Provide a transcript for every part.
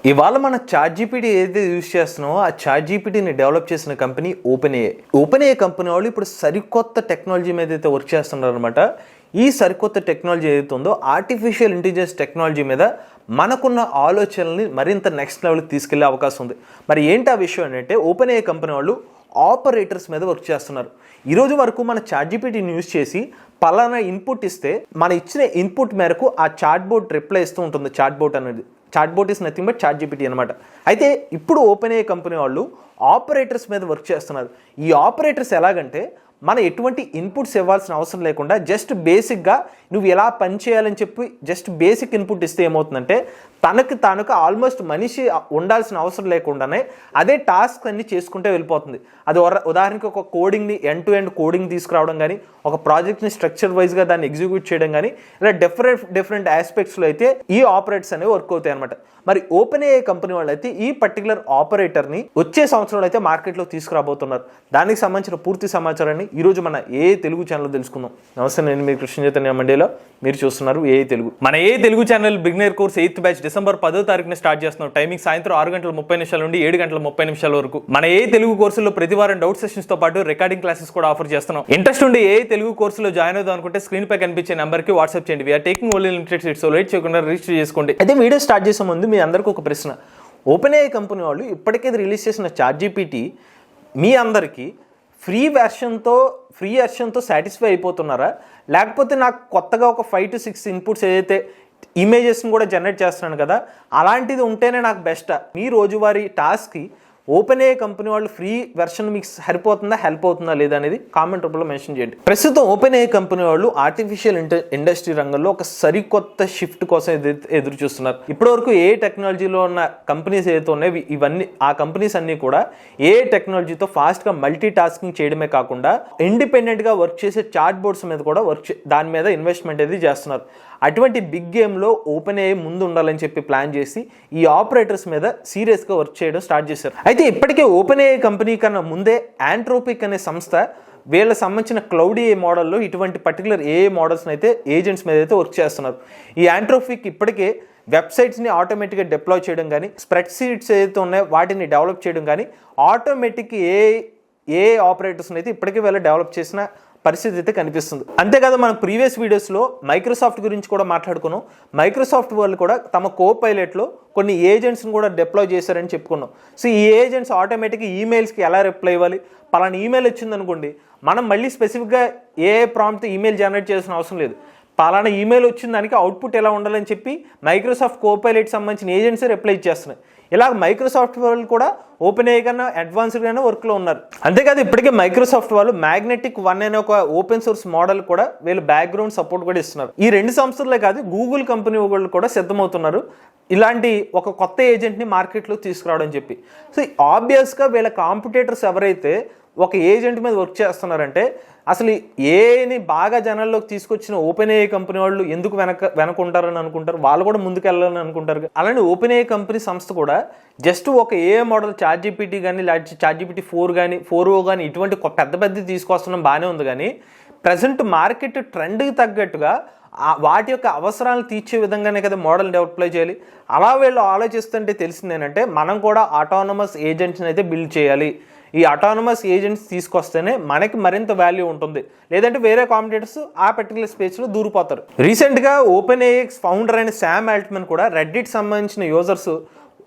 ఇవాళ మన చాట్‌జీపీటీ ఏదైతే యూజ్ చేస్తున్నామో ఆ చాట్‌జీపీటీని డెవలప్ చేసిన కంపెనీ ఓపెన్ ఏఐ కంపెనీ వాళ్ళు ఇప్పుడు సరికొత్త టెక్నాలజీ మీద అయితే వర్క్ చేస్తున్నారనమాట. ఈ సరికొత్త టెక్నాలజీ ఏదైతే ఉందో ఆర్టిఫిషియల్ ఇంటెలిజెన్స్ టెక్నాలజీ మీద మనకున్న ఆలోచనల్ని మరింత నెక్స్ట్ లెవెల్కి తీసుకెళ్లే అవకాశం ఉంది. మరి ఏంటి ఆ విషయం అంటే ఓపెన్ ఏఐ కంపెనీ వాళ్ళు ఆపరేటర్స్ మీద వర్క్ చేస్తున్నారు. ఈరోజు వరకు మన చాట్‌జీపీటీని యూజ్ చేసి పలానా ఇన్పుట్ ఇస్తే మన ఇచ్చిన ఇన్పుట్ మేరకు ఆ చాట్ బోట్ రిప్లై ఇస్తూ ఉంటుంది. Chat bot is nothing but ChatGPT అనమాట. అయితే ఇప్పుడు ఓపెన్ ఏఐ కంపెనీ వాళ్ళు ఆపరేటర్స్ మీద వర్క్ చేస్తున్నారు. ఈ ఆపరేటర్స్ ఎలాగంటే మన ఎటువంటి ఇన్పుట్స్ ఇవ్వాల్సిన అవసరం లేకుండా జస్ట్ బేసిక్గా నువ్వు ఎలా పని చేయాలని చెప్పి జస్ట్ బేసిక్ ఇన్పుట్ ఇస్తే ఏమవుతుందంటే తనకు ఆల్మోస్ట్ మనిషి ఉండాల్సిన అవసరం లేకుండానే అదే టాస్క్ అన్ని చేసుకుంటే వెళ్ళిపోతుంది. అది ఉదాహరణకి ఒక కోడింగ్ని ఎండ్ టు ఎండ్ కోడింగ్ తీసుకురావడం కానీ, ఒక ప్రాజెక్ట్ని స్ట్రక్చర్ వైజ్గా దాన్ని ఎగ్జిక్యూట్ చేయడం కానీ, ఇలా డిఫరెంట్ ఆస్పెక్ట్స్లో అయితే ఈ ఆపరేటర్స్ అనేవి వర్క్ అవుతాయి అనమాట. మరి ఓపెన్ ఏఐ కంపెనీ వాళ్ళు అయితే ఈ పర్టికులర్ ఆపరేటర్ని వచ్చే సంవత్సరంలో అయితే మార్కెట్లో తీసుకురాబోతున్నారు. దానికి సంబంధించిన పూర్తి సమాచారాన్ని ఈరోజు మన ఏఐ తెలుగు ఛానల్లో తెలుసుకుందాం. నమస్తే, నేను మీ కృష్ణ చైతన్య మండేలో, మీరు చూస్తున్నారు ఏఐ తెలుగు. మన AI Telugu channel beginner course 8th batch December 10వ తారీఖున స్టార్ట్ చేస్తున్నాం. టైమింగ్ సాయంత్రం 6:30 నుండి 7:30 వరకు. మన ఏఐ తెలుగు కోర్సులో ప్రతి వారం డౌట్ సెషన్స్ తో పాటు రికార్డింగ్ క్లాసెస్ కూడా ఆఫర్ చేస్తున్నాం. ఇంట్రెస్ట్ ఉండి ఏఐ తెలుగు కోర్సులో జాయిన్ అవుదాం అనుకుంటే స్క్రీన్ పై కనిపించే నెంబర్ కి వాట్సాప్ చేయండి. We're taking only limited seats, so late చేయకుండా రిజిస్టర్ చేసుకోండి. అయితే వీడియో స్టార్ట్ చేసే ముందు మీ అందరికీ ఒక ప్రశ్న. ఓపెన్ ఏఐ కంపెనీ వాళ్ళు ఇప్పటికే రిలీజ్ చేసిన చాట్‌జీపీటీ మీ అందరికీ ఫ్రీ వెర్షన్తో సాటిస్ఫై అయిపోతున్నారా, లేకపోతే నాకు కొత్తగా ఒక 5 to 6 ఇన్పుట్స్ ఏదైతే ఇమేజెస్ని కూడా జనరేట్ చేస్తున్నాను కదా, అలాంటిది ఉంటేనే నాకు బెస్టా? మీ రోజువారీ టాస్క్కి ఓపెన్ ఏఐ కంపెనీ వాళ్ళు ఫ్రీ వెర్షన్ మీకు సరిపోతుందా, హెల్ప్ అవుతుందా లేదా అనేది కామెంట్ రూపంలో మెన్షన్ చేయండి. ప్రస్తుతం ఓపెన్ ఏఐ కంపెనీ వాళ్ళు ఆర్టిఫిషియల్ ఇండస్ట్రీ రంగంలో ఒక సరికొత్త షిఫ్ట్ కోసం ఎదురు చూస్తున్నారు. ఇప్పటివరకు ఏ టెక్నాలజీలో ఉన్న కంపెనీస్ ఏదైతే ఉన్నాయో ఇవన్నీ ఆ కంపెనీస్ అన్నీ కూడా ఏ టెక్నాలజీతో ఫాస్ట్గా మల్టీ టాస్కింగ్ చేయడమే కాకుండా ఇండిపెండెంట్గా వర్క్ చేసే చాట్ బోర్డ్స్ మీద కూడా దాని మీద ఇన్వెస్ట్మెంట్ అనేది చేస్తున్నారు. అటువంటి బిగ్ గేమ్లో ఓపెన్ ఏఐ ముందు ఉండాలని చెప్పి ప్లాన్ చేసి ఈ ఆపరేటర్స్ మీద సీరియస్గా వర్క్ చేయడం స్టార్ట్ చేశారు. అయితే ఇప్పటికే ఓపెన్ ఏఐ కంపెనీ కన్నా ముందే యాంట్రోపిక్ అనే సంస్థ వీళ్ళకి సంబంధించిన క్లౌడ్ ఏఐ మోడల్లో ఇటువంటి పర్టికులర్ ఏఐ మోడల్స్ని అయితే ఏజెంట్స్ మీద అయితే వర్క్ చేస్తున్నారు. ఈ యాంట్రోపిక్ ఇప్పటికే వెబ్సైట్స్ని ఆటోమేటిక్గా డిప్లాయ్ చేయడం కానీ, స్ప్రెడ్ షీట్స్ ఏదైతే ఉన్నాయో వాటిని డెవలప్ చేయడం కానీ, ఆటోమేటిక్ ఏఐ ఆపరేటర్స్ని అయితే ఇప్పటికే వీళ్ళు డెవలప్ చేసిన పరిస్థితి అయితే కనిపిస్తుంది. అంతేకాదు మనం ప్రీవియస్ వీడియోస్లో మైక్రోసాఫ్ట్ గురించి కూడా మాట్లాడుకున్నాం. మైక్రోసాఫ్ట్ వాళ్ళు కూడా తమ కోపైలట్లో కొన్ని ఏజెంట్స్ని కూడా డిప్లాయ్ చేశారని చెప్పుకున్నాం. సో ఈ ఏజెంట్స్ ఆటోమేటిక్గా ఈమెయిల్స్కి ఎలా రిప్లై ఇవ్వాలి, పలానా ఈమెయిల్ వచ్చిందనుకోండి, మనం మళ్ళీ స్పెసిఫిక్గా ఏ ప్రాంప్ట్ ఈమెయిల్ జనరేట్ చేయాల్సిన అవసరం లేదు. పలానా ఈమెయిల్ వచ్చిన దానికి అవుట్పుట్ ఎలా ఉండాలని చెప్పి మైక్రోసాఫ్ట్ కోపైలట్ సంబంధించిన ఏజెంట్సే రిప్లై ఇచ్చేస్తున్నాయి. ఇలా మైక్రోసాఫ్ట్ వాళ్ళు కూడా ఓపెన్ ఏఐ కన్నా అడ్వాన్స్డ్గానే వర్క్లో ఉన్నారు. అంతేకాదు ఇప్పటికే మైక్రోసాఫ్ట్ వాళ్ళు మ్యాగ్నెటిక్ 1 అనే ఒక ఓపెన్ సోర్స్ మోడల్ కూడా వీళ్ళు బ్యాక్గ్రౌండ్ సపోర్ట్ కూడా ఇస్తున్నారు. ఈ 2 సంస్థలే కాదు, గూగుల్ కంపెనీ వాళ్ళు కూడా సిద్ధమవుతున్నారు ఇలాంటి ఒక కొత్త ఏజెంట్ని మార్కెట్లో తీసుకురావడం చెప్పి. సో ఆబ్వియస్గా వీళ్ళ కాంపిటేటర్స్ ఎవరైతే ఒక ఏజెంట్ మీద వర్క్ చేస్తున్నారంటే అసలు ఏఐని బాగా జనాల్లోకి తీసుకొచ్చిన ఓపెన్ ఏఐ కంపెనీ వాళ్ళు ఎందుకు వెనకుంటారని అనుకుంటారు, వాళ్ళు కూడా ముందుకు వెళ్ళాలని అనుకుంటారు. అలానే ఓపెన్ ఏఐ కంపెనీ సంస్థ కూడా జస్ట్ ఒక ఏఐ మోడల్ చాట్‌జీపీటీ కానీ, లేకపోతే చాట్‌జీపీటీ 4 కానీ ఇటువంటి పెద్ద తీసుకొస్తున్నాం బాగానే ఉంది. కానీ ప్రజెంట్ మార్కెట్ ట్రెండ్కి తగ్గట్టుగా వాటి యొక్క అవసరాలు తీర్చే విధంగానే కదా మోడల్ డెవలప్ చేయాలి. అలా వీళ్ళు ఆలోచిస్తుంటే తెలిసింది ఏంటంటే మనం కూడా ఆటోనమస్ ఏజెంట్స్ని అయితే బిల్డ్ చేయాలి. ఈ ఆటోనమస్ ఏజెంట్స్ తీసుకొస్తేనే మనకి మరింత వాల్యూ ఉంటుంది, లేదంటే వేరే కాంపిటేటర్స్ ఆ పర్టికులర్ స్పేస్లో దూరిపోతారు. రీసెంట్గా ఓపెన్ ఏఐ ఫౌండర్ అయిన శామ్ ఆల్ట్మన్ కూడా రెడ్డిట్ సంబంధించిన యూజర్స్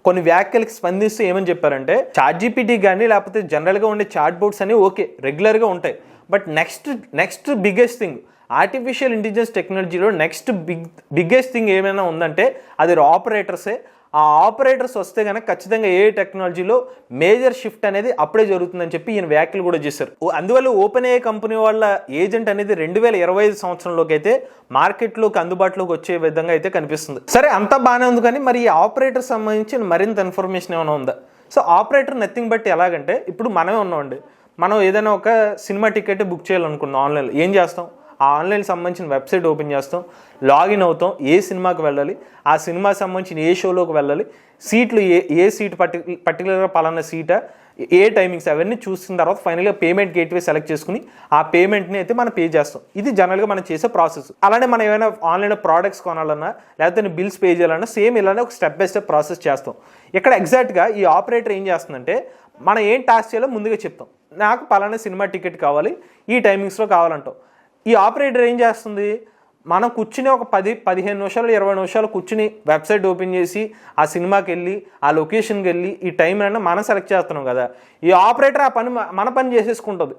కొన్ని వ్యాఖ్యలకు స్పందిస్తూ ఏమని చెప్పారంటే, చాట్‌జీపీటీ కానీ లేకపోతే జనరల్గా ఉండే చాట్ బోర్డ్స్ అనేవి ఓకే రెగ్యులర్గా ఉంటాయి, but next biggest thing artificial intelligence టెక్నాలజీలో బిగ్గెస్ట్ థింగ్ ఏమైనా ఉందంటే అది ఆపరేటర్సే. ఆ ఆపరేటర్స్ వస్తే కనుక ఖచ్చితంగా ఏ టెక్నాలజీలో మేజర్ షిఫ్ట్ అనేది అప్పుడే జరుగుతుందని చెప్పి ఈయన వ్యాఖ్యలు కూడా చేశారు. అందువల్ల ఓపెన్ ఏఐ కంపెనీ వాళ్ళ ఏజెంట్ అనేది 2025 సంవత్సరంలోకి అయితే మార్కెట్లోకి అందుబాటులోకి వచ్చే విధంగా అయితే కనిపిస్తుంది. సరే, అంతా బాగానే ఉంది, కానీ మరి ఈ ఆపరేటర్ సంబంధించి మరింత ఇన్ఫర్మేషన్ ఏమైనా ఉందా? సో ఆపరేటర్ నథింగ్ బట్ ఎలాగంటే, ఇప్పుడు మనమే ఉన్నామండి, మనం ఏదైనా ఒక సినిమా టికెట్ బుక్ చేయాలనుకున్నాం ఆన్లైన్లో, ఏం చేస్తాం? ఆ ఆన్లైన్ సంబంధించిన వెబ్సైట్ ఓపెన్ చేస్తాం, లాగిన్ అవుతాం, ఏ సినిమాకి వెళ్ళాలి, ఆ సినిమాకి సంబంధించిన ఏ షోలోకి వెళ్ళాలి, సీట్లు ఏ సీట్ పర్టికులర్గా పలానా సీటా, ఏ టైమింగ్స్ అవన్నీ చూసిన తర్వాత ఫైనల్గా పేమెంట్ గేట్వే సెలెక్ట్ చేసుకుని ఆ పేమెంట్ని అయితే మనం పే చేస్తాం. ఇది జనరల్గా మనం చేసే ప్రాసెస్. అలానే మనం ఏమైనా ఆన్లైన్లో ప్రోడక్ట్స్ కొనాలన్నా లేకపోతే బిల్స్ పే చేయాలన్నా సేమ్ ఇలానే ఒక స్టెప్ బై స్టెప్ ప్రాసెస్ చేస్తాం. ఇక్కడ ఎగ్జాక్ట్గా ఈ ఆపరేటర్ ఏం చేస్తుందంటే మనం ఏం టాస్క్ చేయాలో ముందుగా చెప్తాం. నాకు పలానా సినిమా టికెట్ కావాలి, ఈ టైమింగ్స్లో కావాలంటాం. ఈ ఆపరేటర్ ఏం చేస్తుంది, మనం కూర్చుని ఒక 10-15 నిమిషాలు 20 నిమిషాలు కూర్చుని వెబ్సైట్ ఓపెన్ చేసి ఆ సినిమాకి వెళ్ళి ఆ లొకేషన్కి వెళ్ళి ఈ టైం అయినా మనం సెలెక్ట్ చేస్తున్నాం కదా, ఈ ఆపరేటర్ ఆ పని మన పని చేసేసుకుంటుంది.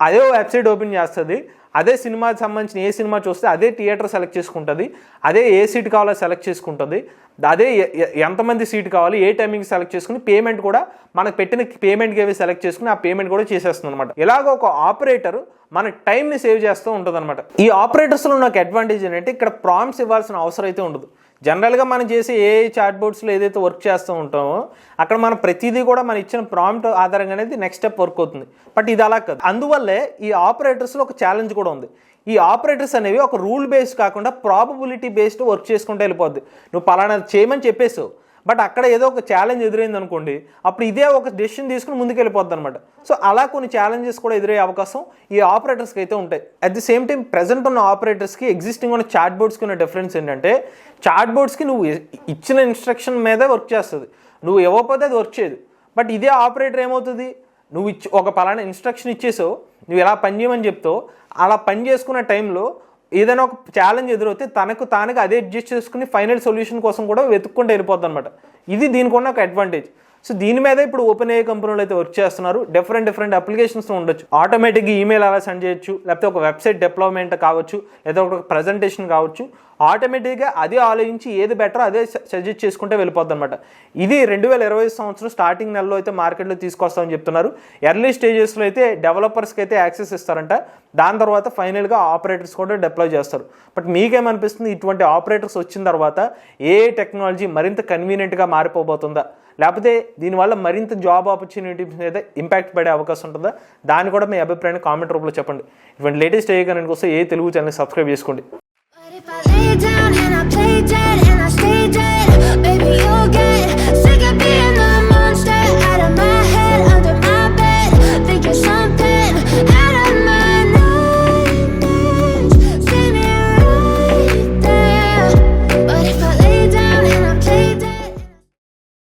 అదే వెబ్సైట్ ఓపెన్ చేస్తుంది, అదే సినిమాకి సంబంధించిన ఏ సినిమా చూస్తే అదే థియేటర్ సెలెక్ట్ చేసుకుంటుంది, అదే ఏ సీట్ కావాలో సెలెక్ట్ చేసుకుంటుంది, అదే ఎంతమంది సీట్ కావాలి ఏ టైమింగ్ సెలెక్ట్ చేసుకుని పేమెంట్ కూడా మనకు పెట్టిన పేమెంట్కి ఏవి సెలెక్ట్ చేసుకుని ఆ పేమెంట్ కూడా చేసేస్తుంది అనమాట. ఇలాగ ఒక ఆపరేటర్ మన టైంని సేవ్ చేస్తూ ఉంటుంది అనమాట. ఈ ఆపరేటర్స్లో నాకు అడ్వాంటేజ్ ఏంటంటే ఇక్కడ ప్రాంప్ట్స్ ఇవ్వాల్సిన అవసరం అయితే ఉండదు. జనరల్గా మనం చేసే ఏ చాట్ బోర్డ్స్లో ఏదైతే వర్క్ చేస్తూ ఉంటామో అక్కడ మనం ప్రతిదీ కూడా మనం ఇచ్చిన ప్రాంప్ట్ ఆధారంగా అనేది నెక్స్ట్ స్టెప్ వర్క్ అవుతుంది. బట్ ఇది అలా కాదు. అందువల్లే ఈ ఆపరేటర్స్లో ఒక ఛాలెంజ్ కూడా ఉంది. ఈ ఆపరేటర్స్ అనేవి ఒక రూల్ బేస్డ్ కాకుండా ప్రాబబిలిటీ బేస్డ్ వర్క్ చేసుకుంటూ వెళ్ళిపోద్ది. నువ్వు పలానా చేయమని చెప్పేసావు, బట్ అక్కడ ఏదో ఒక ఛాలెంజ్ ఎదురైంది అనుకోండి, అప్పుడు ఇదే ఒక డెసిషన్ తీసుకుని ముందుకు వెళ్ళిపోద్ది అనమాట. సో అలా కొన్ని ఛాలెంజెస్ కూడా ఎదురయ్యే అవకాశం ఈ ఆపరేటర్స్కి అయితే ఉంటాయి. At the same time present ఉన్న ఆపరేటర్స్కి ఎగ్జిస్టింగ్ ఉన్న చాట్ బోర్డ్స్కి ఉన్న డిఫరెన్స్ ఏంటంటే చాట్ బోర్డ్స్కి నువ్వు ఇచ్చిన ఇన్స్ట్రక్షన్ మీదే వర్క్ చేస్తుంది, నువ్వు ఇవ్వకపోతే అది వర్క్ చేయదు. బట్ ఇదే ఆపరేటర్ ఏమవుతుంది, నువ్వు ఒక పలానా ఇన్స్ట్రక్షన్ ఇచ్చేసావు, నువ్వు ఎలా పని చేయమని చెప్తావు, అలా పని చేసుకున్న టైంలో ఏదైనా ఒక ఛాలెంజ్ ఎదురవుతే తానుగా అదే అడ్జస్ట్ చేసుకుని ఫైనల్ సొల్యూషన్ కోసం కూడా వెతుక్కుంటూ వెళ్ళిపోద్ది అనమాట. ఇది దీనికి ఉన్న ఒక అడ్వాంటేజ్. సో దీని మీద ఇప్పుడు ఓపెన్ ఏఐ కంపెనీలు అయితే వర్క్ చేస్తున్నారు. డిఫరెంట్ అప్లికేషన్స్ ఉండొచ్చు. ఆటోమేటిక్గా ఈమెయిల్ అలా సెండ్ చేయొచ్చు, లేకపోతే ఒక వెబ్సైట్ డెవలప్మెంట్ కావచ్చు, లేదా ఒక ప్రజెంటేషన్ కావచ్చు. ఆటోమేటిక్గా అదే ఆలోచించి ఏది బెటరో అదే సజెస్ట్ చేసుకుంటే వెళ్ళిపోద్ది అనమాట. ఇది 2020 సంవత్సరం స్టార్టింగ్ నెలలో అయితే మార్కెట్లో తీసుకొస్తామని చెప్తున్నారు. ఎర్లీ స్టేజెస్లో అయితే డెవలపర్స్కి అయితే యాక్సెస్ ఇస్తారంట. దాని తర్వాత ఫైనల్గా ఆపరేటర్స్ కూడా డిప్లాయ్ చేస్తారు. బట్ మీకేమనిపిస్తుంది, ఇటువంటి ఆపరేటర్స్ వచ్చిన తర్వాత ఏ టెక్నాలజీ మరింత కన్వీనియంట్గా మారిపోబోతుందా, లేకపోతే దీనివల్ల మరింత జాబ్ ఆపర్చునిటీస్ మీద ఇంపాక్ట్ పడే అవకాశం ఉంటుందా? దాన్ని కూడా మీ అభిప్రాయాన్ని కామెంట్ రూపంలో చెప్పండి. ఇటువంటి లేటెస్ట్ ఏ కనుక వస్తే ఏ తెలుగు ఛానల్ సబ్స్క్రైబ్ చేసుకోండి.